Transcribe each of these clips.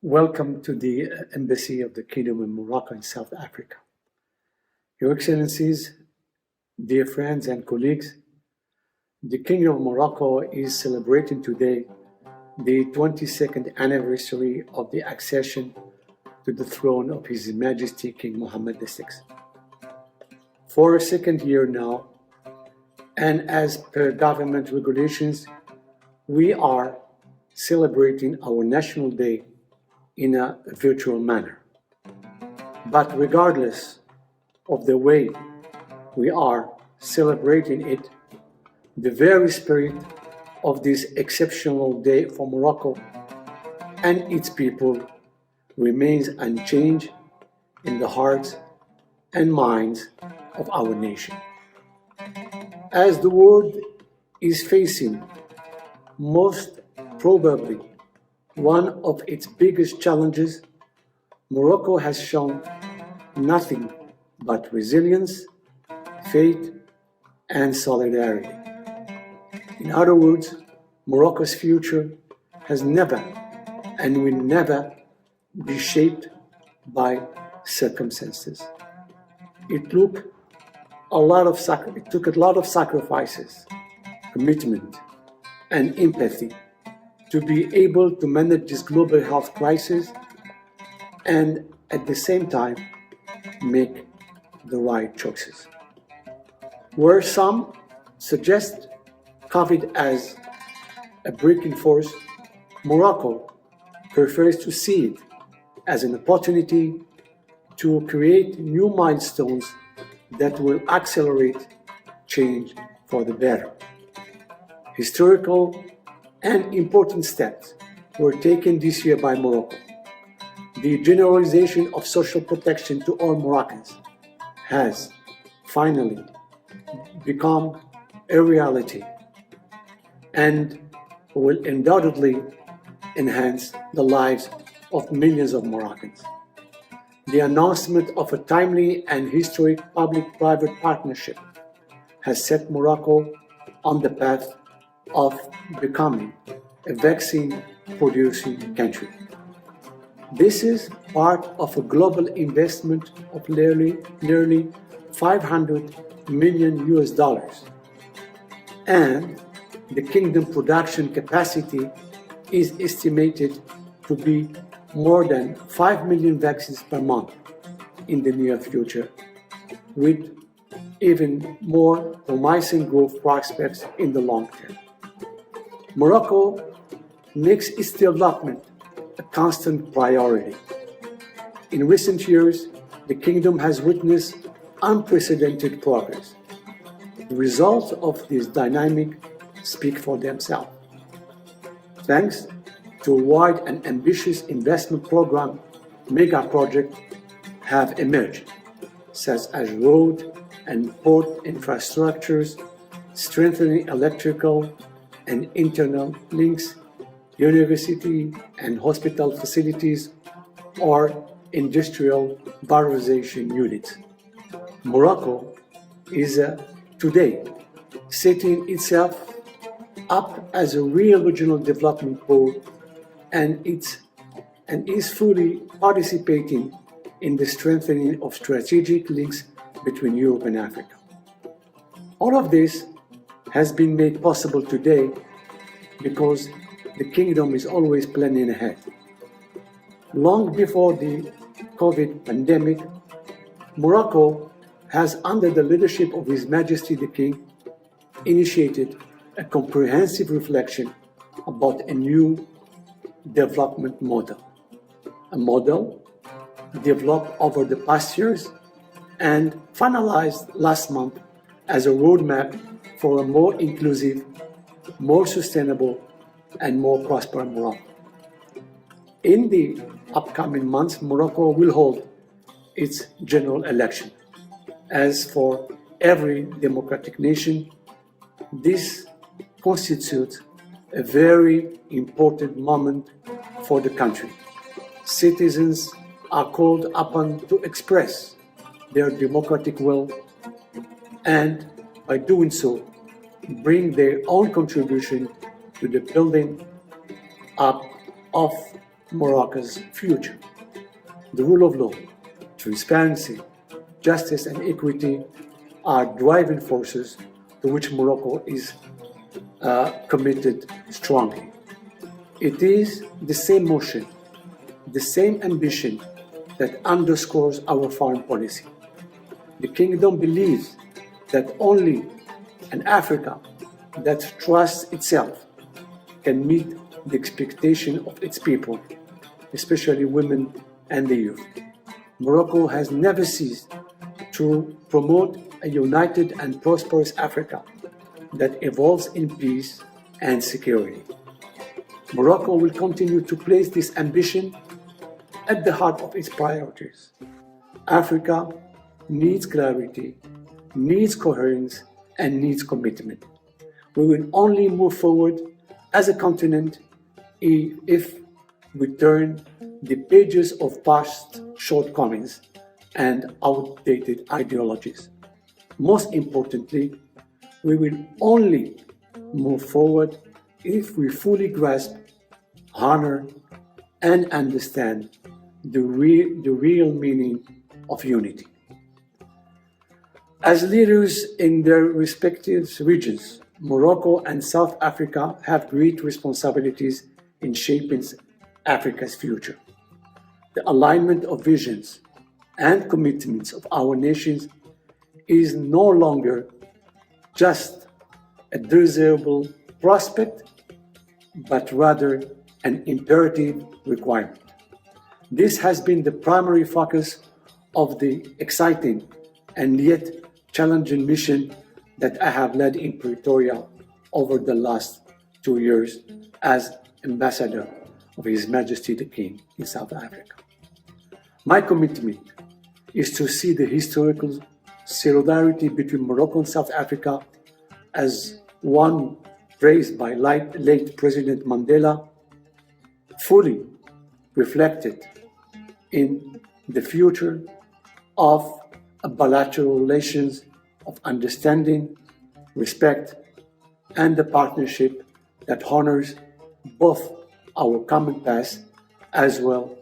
Welcome to the Embassy of the Kingdom of Morocco in South Africa. Your Excellencies, dear friends and colleagues, the Kingdom of Morocco is celebrating today the 22nd anniversary of the accession to the throne of His Majesty King Mohammed VI. For a second year now, and as per government regulations, we are celebrating our National Day in a virtual manner. But regardless of the way we are celebrating it, the very spirit of this exceptional day for Morocco and its people remains unchanged in the hearts and minds of our nation. As the world is facing most probably one of its biggest challenges, Morocco has shown nothing but resilience, faith, and solidarity. In other words, Morocco's future has never and will never be shaped by circumstances. It took a lot of sacrifices, commitment, and empathy to be able to manage this global health crisis and at the same time make the right choices. Where some suggest COVID as a breaking force, Morocco prefers to see it as an opportunity to create new milestones that will accelerate change for the better. Historical and important steps were taken this year by Morocco. The generalization of social protection to all Moroccans has finally become a reality and will undoubtedly enhance the lives of millions of Moroccans. The announcement of a timely and historic public-private partnership has set Morocco on the path of becoming a vaccine-producing country. This is part of a global investment of nearly $500 million, and the kingdom production capacity is estimated to be more than 5 million vaccines per month in the near future, with even more promising growth prospects in the long term. Morocco makes its development a constant priority. In recent years, the kingdom has witnessed unprecedented progress. The results of this dynamic speak for themselves. Thanks to a wide and ambitious investment program, mega projects have emerged, such as road and port infrastructures, strengthening electrical and internal links, university and hospital facilities, or industrial valorization units. Morocco is today setting itself up as a real regional development pole and is fully participating in the strengthening of strategic links between Europe and Africa. All of this has been made possible today because the kingdom is always planning ahead. Long before the COVID pandemic, Morocco has, under the leadership of His Majesty the King, initiated a comprehensive reflection about a new development model, a model developed over the past years and finalized last month as a roadmap for a more inclusive, more sustainable, and more prosperous Morocco. In the upcoming months, Morocco will hold its general election. As for every democratic nation, this constitutes a very important moment for the country. Citizens are called upon to express their democratic will and, by doing so, bring their own contribution to the building up of Morocco's future. The rule of law, transparency, justice, and equity are driving forces to which Morocco is committed strongly. It is the same motion, the same ambition that underscores our foreign policy. The Kingdom believes that only an Africa that trusts itself can meet the expectation of its people, especially women and the youth. Morocco has never ceased to promote a united and prosperous Africa that evolves in peace and security. Morocco will continue to place this ambition at the heart of its priorities. Africa needs clarity, needs coherence, and needs commitment. We will only move forward as a continent if we turn the pages of past shortcomings and outdated ideologies. Most importantly, we will only move forward if we fully grasp, honor, and understand the real meaning of unity. As leaders in their respective regions, Morocco and South Africa have great responsibilities in shaping Africa's future. The alignment of visions and commitments of our nations is no longer just a desirable prospect, but rather an imperative requirement. This has been the primary focus of the exciting and yet challenging mission that I have led in Pretoria over the last 2 years as ambassador of His Majesty the King in South Africa. My commitment is to see the historical solidarity between Morocco and South Africa as one praised by late President Mandela fully reflected in the future of bilateral relations of understanding, respect, and the partnership that honors both our common past as well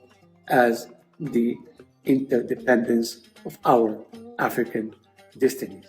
as the interdependence of our African destinies.